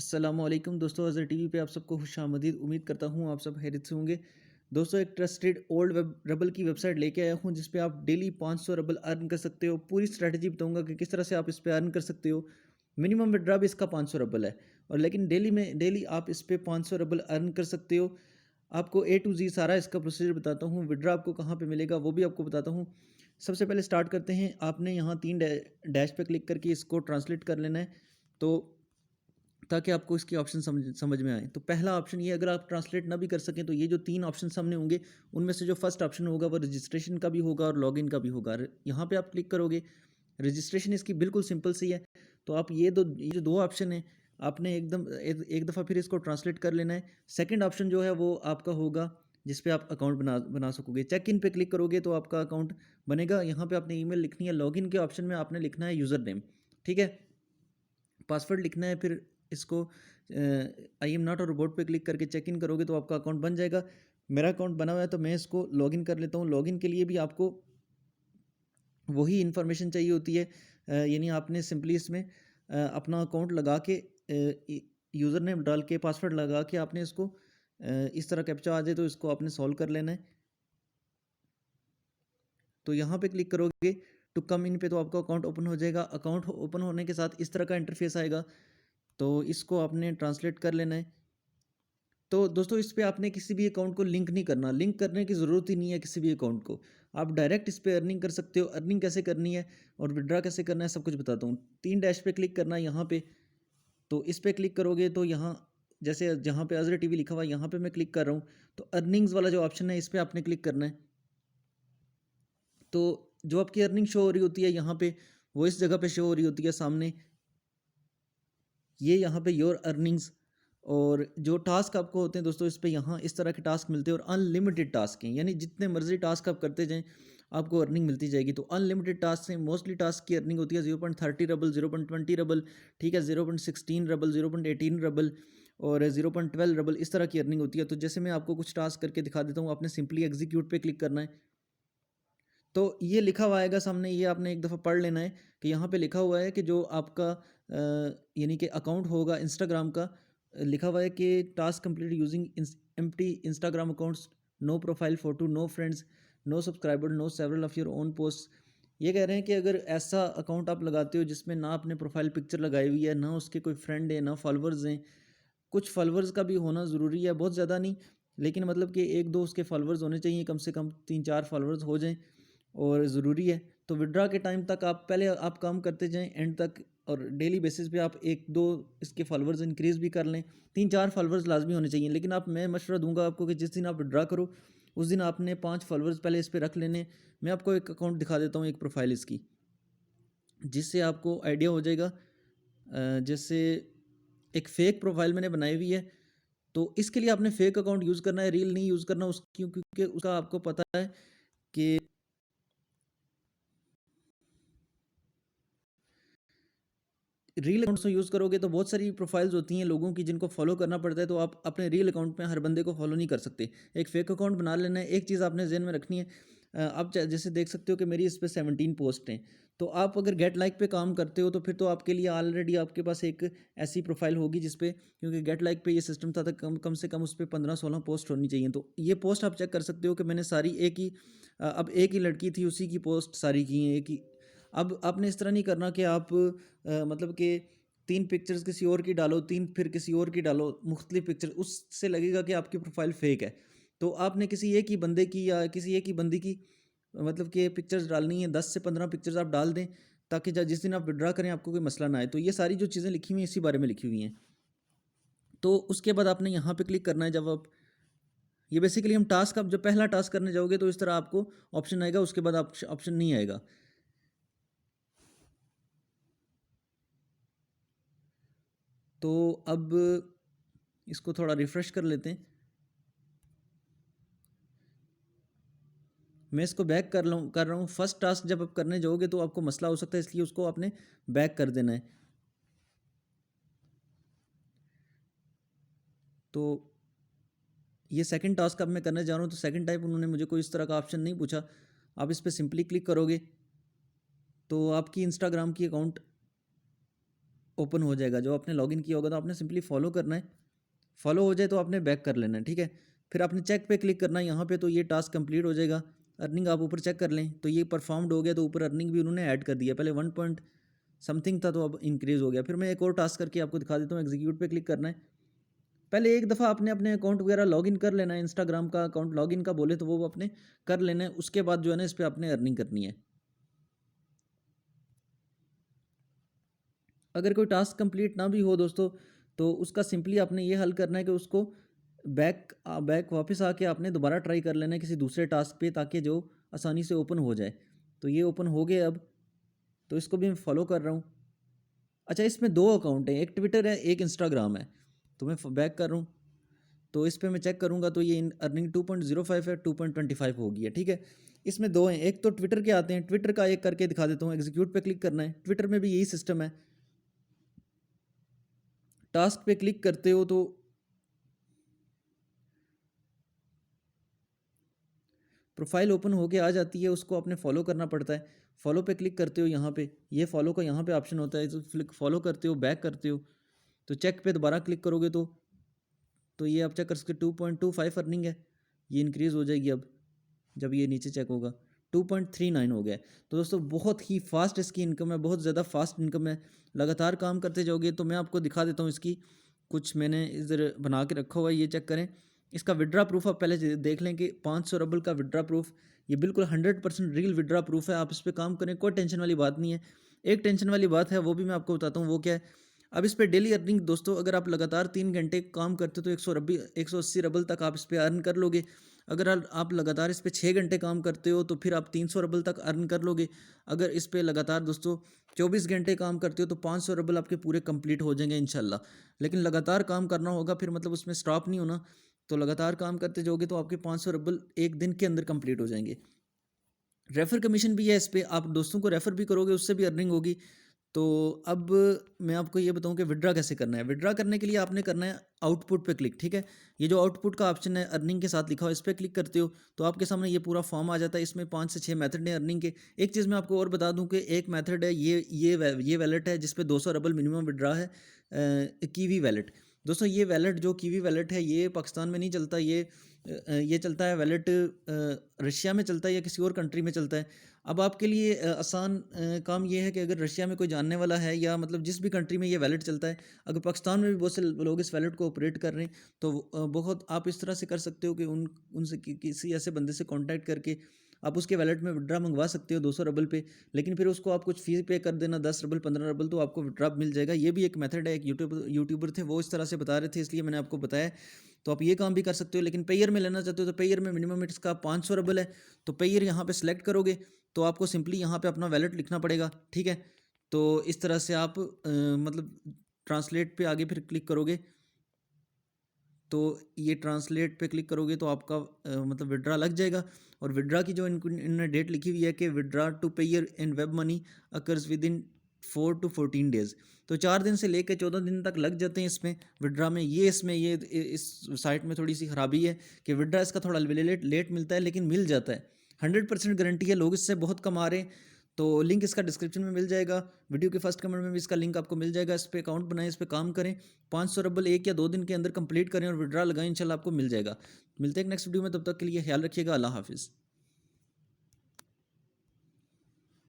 अस्सलामुअलैकुम दोस्तों, अज़र टीवी पे आप सबको खुशामदीद। उम्मीद करता हूँ आप सब खैरियत से होंगे। दोस्तों, एक ट्रस्टेड ओल्ड वेब रबल की वेबसाइट लेके आया हूँ जिस पे आप डेली 500 रबल अर्न कर सकते हो। पूरी स्ट्रैटेजी बताऊँगा कि किस तरह से आप इस पे अर्न कर सकते हो। मिनिमम विड्रा भी इसका 500 रबल है, और लेकिन डेली आप इस पे 500 रबल अर्न कर सकते हो। आपको ए टू जी सारा इसका प्रोसीजर बताता हूँ। विड्रा आपको कहाँ पे मिलेगा वो भी आपको बताता हूँ। सबसे पहले स्टार्ट करते हैं। आपने यहाँ 3 डैश पे क्लिक करके इसको ट्रांसलेट कर लेना है, तो ताकि आपको इसके ऑप्शन समझ समझ में आए। तो पहला ऑप्शन ये, अगर आप ट्रांसलेट ना भी कर सकें तो ये जो 3 ऑप्शन सामने होंगे, उनमें से जो फर्स्ट ऑप्शन होगा वो रजिस्ट्रेशन का भी होगा और लॉगिन का भी होगा। यहाँ पे आप क्लिक करोगे, रजिस्ट्रेशन इसकी बिल्कुल सिंपल सी है। तो आप ये जो 2 ऑप्शन हैं, आपने एकदम एक दफ़ा फिर इसको ट्रांसलेट कर लेना है। सेकंड ऑप्शन जो है वो आपका होगा जिस पे आप अकाउंट बना बना सकोगे। चेक इन पे क्लिक करोगे तो आपका अकाउंट बनेगा। यहाँ पे आपने ईमेल लिखनी है। लॉगिन के ऑप्शन में आपने लिखना है यूज़र नेम, ठीक है। पासवर्ड लिखना है। फिर इसको I am not a robot पे क्लिक करके चेक इन करोगे तो आपका अकाउंट बन जाएगा। मेरा अकाउंट बना हुआ है तो मैं इसको लॉगिन कर लेता हूँ। लॉगिन के लिए भी आपको वही इन्फॉर्मेशन चाहिए होती है। यानी आपने सिंपली इसमें अपना अकाउंट लगा के यूज़र नेम डाल के पासवर्ड लगा के आपने इसको इस तरह कैप्चा आ जाए तो इसको आपने सॉल्व कर लेना है। तो यहाँ पे क्लिक करोगे टू कम इन पे तो आपका अकाउंट ओपन हो जाएगा। अकाउंट ओपन होने के साथ इस तरह का इंटरफेस आएगा, तो इसको आपने ट्रांसलेट कर लेना है। तो दोस्तों, इस पे आपने किसी भी अकाउंट को लिंक नहीं करना। लिंक करने की ज़रूरत ही नहीं है किसी भी अकाउंट को। आप डायरेक्ट इस पे अर्निंग कर सकते हो। अर्निंग कैसे करनी है और विड्रा कैसे करना है सब कुछ बताता हूँ। 3 डैश पे क्लिक करना है यहाँ पे। तो इस पे क्लिक करोगे तो यहाँ जैसे जहाँ पे अज़र टीवी लिखा हुआ है यहाँ पे मैं क्लिक कर रहा हूँ। तो अर्निंग्स वाला जो ऑप्शन है इस पे आपने क्लिक करना है। तो जो आपकी अर्निंग शो हो रही होती है यहाँ पे, वो इस जगह पे शो हो रही होती है सामने। ये यहाँ पे योर अर्निंग्स, और जो टास्क आपको होते हैं दोस्तों, इस पे यहाँ इस तरह के टास्क मिलते हैं और अनलिमिटेड टास्क हैं। यानी जितने मर्जी टास्क आप करते जाएं आपको अर्निंग मिलती जाएगी। तो अनलिमिटेड टास्क हैं। मोस्टली टास्क की अर्निंग होती है 0.30 रबल, 0.20 रबल, ठीक है, 0.16 रबल, 0.18 रबल और 0.12 रबल, इस तरह की अर्निंग होती है। तो जैसे मैं आपको कुछ टास्क करके दिखा देता हूँ। आपने सिंपली एग्जीक्यूट पे क्लिक करना है। तो ये लिखा हुआ आएगा सामने, ये आपने एक दफ़ा पढ़ लेना है कि यहाँ पे लिखा हुआ है कि जो आपका यानी कि अकाउंट होगा इंस्टाग्राम का, लिखा हुआ है कि task complete using empty Instagram accounts, no profile photo, no friends, no subscriber, no several of your own post. ये कह रहे हैं कि अगर ऐसा अकाउंट आप लगाते हो जिसमें ना आपने प्रोफाइल पिक्चर लगाई हुई है, ना उसके कोई फ्रेंड है, ना फॉलोअर्स हैं। कुछ फॉलोअर्स का भी होना ज़रूरी है, बहुत ज़्यादा नहीं, लेकिन मतलब कि 1-2 उसके फॉलोअर्स होने चाहिए, कम से कम 3-4 फॉलोअर्स हो जाएँ और ज़रूरी है। तो विड्रा के टाइम तक आप पहले आप काम करते जाएँ एंड तक, और डेली बेसिस पे आप 1-2 इसके फॉलोअर्स इंक्रीज़ भी कर लें। 3-4 फॉलोअर्स लाज़मी होने चाहिए, लेकिन मैं मशवरा दूँगा आपको कि जिस दिन आप विड्रा करो उस दिन आपने 5 फॉलोअर्स पहले इस पे रख लेने। मैं आपको एक अकाउंट दिखा देता हूँ, एक प्रोफ़ाइल इसकी, जिससे आपको आइडिया हो जाएगा। जैसे एक फ़ेक प्रोफ़ाइल मैंने बनाई हुई है, तो इसके लिए आपने फ़ेक अकाउंट यूज़ करना है, रील नहीं यूज़ करना उसकी, क्योंकि उसका आपको पता है कि रील अकाउंट्स में यूज़ करोगे तो बहुत सारी प्रोफाइल्स होती हैं लोगों की जिनको फॉलो करना पड़ता है, तो आप अपने रील अकाउंट में हर बंदे को फॉलो नहीं कर सकते। एक फ़ेक अकाउंट बना लेना है। एक चीज़ आपने ज़हन में रखनी है, आप जैसे देख सकते हो कि मेरी इस पे 17 पोस्ट हैं। तो आप अगर गेट लाइक पे काम करते हो तो फिर तो आपके लिए ऑलरेडी आपके पास एक ऐसी प्रोफाइल होगी जिस पे, क्योंकि गेट लाइक पे ये सिस्टम था, कम कम से कम उस पे 15-16 पोस्ट होनी चाहिए। तो ये पोस्ट आप चेक कर सकते हो कि मैंने सारी एक ही अब एक ही लड़की थी उसी की पोस्ट सारी की हैं एक ही। अब आपने इस तरह नहीं करना कि आप मतलब कि 3 पिक्चर्स किसी और की डालो, 3 फिर किसी और की डालो, मुख्तलिफ पिक्चर, उससे लगेगा कि आपकी प्रोफ़ाइल फ़ेक है। तो आपने किसी एक ही बंदे की या किसी एक ही बंदी की मतलब कि पिक्चर्स डालनी है, 10 से 15 पिक्चर्स आप डाल दें, ताकि ज जिस दिन आप विथड्रॉ करें आपको कोई मसला ना आए। तो ये सारी जो चीज़ें लिखी हुई हैं इसी बारे में लिखी हुई हैं। तो उसके बाद आपने यहाँ पे क्लिक करना है। जब आप ये बेसिकली हम टास्क, आप जब पहला टास्क करने जाओगे तो इस तरह आपको ऑप्शन आएगा, उसके बाद ऑप्शन नहीं आएगा। तो अब इसको थोड़ा रिफ़्रेश कर लेते हैं। मैं इसको बैक कर रहा हूँ। फर्स्ट टास्क जब आप करने जाओगे तो आपको मसला हो सकता है, इसलिए उसको आपने बैक कर देना है। तो ये सेकंड टास्क अब मैं करने जा रहा हूँ। तो सेकंड टाइप उन्होंने मुझे कोई इस तरह का ऑप्शन नहीं पूछा। आप इस पर सिंपली क्लिक करोगे तो आपकी इंस्टाग्राम की अकाउंट ओपन हो जाएगा। जो आपने लॉगिन किया होगा तो आपने सिंपली फॉलो करना है, फॉलो हो जाए तो आपने बैक कर लेना है, ठीक है। फिर आपने चेक पे क्लिक करना है यहाँ पे, तो ये टास्क कंप्लीट हो जाएगा। अर्निंग आप ऊपर चेक कर लें तो ये परफॉर्म्ड हो गया, तो ऊपर अर्निंग भी उन्होंने ऐड कर दिया। पहले 1 पॉइंट समथिंग था तो अब इंक्रीज़ हो गया। फिर मैं एक और टास्क करके आपको दिखा देता हूँ। एग्जीक्यूट पे क्लिक करना है। पहले एक दफ़ा आपने अपने अकाउंट वगैरह लॉगिन कर लेना है। इंस्टाग्राम का अकाउंट लॉगिन का बोले तो वो आपने कर लेना है। उसके बाद जो है ना इस पर आपने अर्निंग करनी है। अगर कोई टास्क कंप्लीट ना भी हो दोस्तों, तो उसका सिंपली आपने ये हल करना है कि उसको बैक वापस आके आपने दोबारा ट्राई कर लेना है किसी दूसरे टास्क पे, ताकि जो आसानी से ओपन हो जाए। तो ये ओपन हो गए अब, तो इसको भी मैं फॉलो कर रहा हूँ। अच्छा, इसमें 2 अकाउंट हैं, एक ट्विटर है, एक इंस्टाग्राम है। तो मैं बैक कर रहा हूँ, तो इस पे मैं चेक करूँगा तो ये अर्निंग 2.05 है, 2.25 हो गई है, ठीक है। इसमें 2 हैं, एक तो ट्विटर के आते हैं। ट्विटर का एक करके दिखा देता हूँ। एग्जीक्यूट पे क्लिक करना है। ट्विटर में भी यही सिस्टम है। टास्क पे क्लिक करते हो तो प्रोफाइल ओपन होके आ जाती है, उसको आपने फॉलो करना पड़ता है। फॉलो पे क्लिक करते हो यहाँ पे, ये फॉलो का यहाँ पे ऑप्शन होता है, तो फॉलो करते हो, बैक करते हो, तो चेक पे दोबारा क्लिक करोगे तो ये आप चेक कर सकते हो 2.25 अर्निंग है। ये इंक्रीज़ हो जाएगी अब जब ये नीचे चेक होगा। 2.39 हो गया है। तो दोस्तों बहुत ही फास्ट इसकी इनकम है, बहुत ज़्यादा फास्ट इनकम है। लगातार काम करते जाओगे तो मैं आपको दिखा देता हूँ इसकी कुछ मैंने इधर बना के रखा हुआ है, ये चेक करें। इसका विड्रा प्रूफ आप पहले देख लें कि 500 रबल का विड्रा प्रूफ, ये बिल्कुल 100% रियल विड्रा प्रूफ है। आप इस पर काम करें, कोई टेंशन वाली बात नहीं है। एक टेंशन वाली बात है, वो भी मैं आपको बताता हूँ वो क्या है। अब इस पे डेली अर्निंग दोस्तों, अगर आप लगातार 3 घंटे काम करते हो तो 180 रबल तक आप इस पर अर्न कर लोगे। अगर आप लगातार इस पे 6 घंटे काम करते हो तो फिर आप 300 रबल तक अर्न कर लोगे। अगर इस पे लगातार दोस्तों 24 घंटे काम करते हो तो 500 रबल आपके पूरे कंप्लीट हो जाएंगे इंशाल्लाह। लेकिन लगातार काम करना होगा, फिर मतलब उसमें स्टॉप नहीं होना। तो लगातार काम करते जाओगे तो आपके 500 रबल एक दिन के अंदर कंप्लीट हो जाएंगे। रेफ़र कमीशन भी है इस पे, आप दोस्तों को रेफ़र भी करोगे, उससे भी अर्निंग होगी। तो अब मैं आपको ये बताऊँ कि विथड्रॉ कैसे करना है। विथड्रॉ करने के लिए आपने करना है आउटपुट पे क्लिक, ठीक है। ये जो आउटपुट का ऑप्शन है अर्निंग के साथ लिखा हुआ, इस पे क्लिक करते हो तो आपके सामने ये पूरा फॉर्म आ जाता है। इसमें 5 से 6 मेथड हैं अर्निंग के। एक चीज़ मैं आपको और बता दूं कि एक मेथड है ये वैलेट है जिस पे 200 रबल मिनिमम विथड्रॉ है, कीवी वैलेट। दोस्तों ये वैलेट जो कीवी वैलेट है ये पाकिस्तान में नहीं चलता, ये चलता है वैलेट रशिया में चलता है या किसी और कंट्री में चलता है। अब आपके लिए आसान काम ये है कि अगर रशिया में कोई जानने वाला है या मतलब जिस भी कंट्री में ये वैलेट चलता है, अगर पाकिस्तान में भी बहुत से लोग इस वैलेट को ऑपरेट कर रहे हैं, तो बहुत आप इस तरह से कर सकते हो कि उनसे किसी ऐसे बंदे से कांटेक्ट करके आप उसके वैलेट में विड्रा मंगवा सकते हो 200 रबल पे। लेकिन फिर उसको आप कुछ फ़ीस पे कर देना, 10 रबल 15 रबल, तो आपको विड्रा मिल जाएगा। ये भी एक मेथड है। एक यूट्यूबर थे, वो इस तरह से बता रहे थे, इसलिए मैंने आपको बताया। तो आप ये काम भी कर सकते हो। लेकिन पेयर में लेना चाहते हो तो पेयर में मिनिमम इसका 500 रबल है। तो पेयर यहाँ पे सिलेक्ट करोगे तो आपको सिंपली यहाँ पे अपना वैलेट लिखना पड़ेगा, ठीक है। तो इस तरह से आप मतलब ट्रांसलेट पे आगे फिर क्लिक करोगे तो ये ट्रांसलेट पे क्लिक करोगे तो आपका मतलब विड्रा लग जाएगा। और विड्रा की जो इन्होंने डेट लिखी हुई है कि withdraw to Payeer in web money occurs within 4 to 14 days. तो 4 दिन से लेकर 14 दिन तक लग जाते हैं इसमें विड्रा में। ये इस साइट में थोड़ी सी ख़राबी है कि विड्रा इसका थोड़ा लेट मिलता है, लेकिन मिल जाता है। 100% गारंटी है, लोग इससे बहुत कमा रहे हैं। तो लिंक इसका डिस्क्रिप्शन में मिल जाएगा, वीडियो के फर्स्ट कमेंट में भी इसका लिंक आपको मिल जाएगा। इस पर अकाउंट बनाएं, इस पर काम करें, 500 रबल 1 या 2 दिन के अंदर कंप्लीट करें और विड्रा लगाएं, इंशाल्लाह आपको मिल जाएगा। मिलते हैं नेक्स्ट वीडियो में, तब तक के लिए ख्याल रखिएगा। अल्लाह हाफिज़।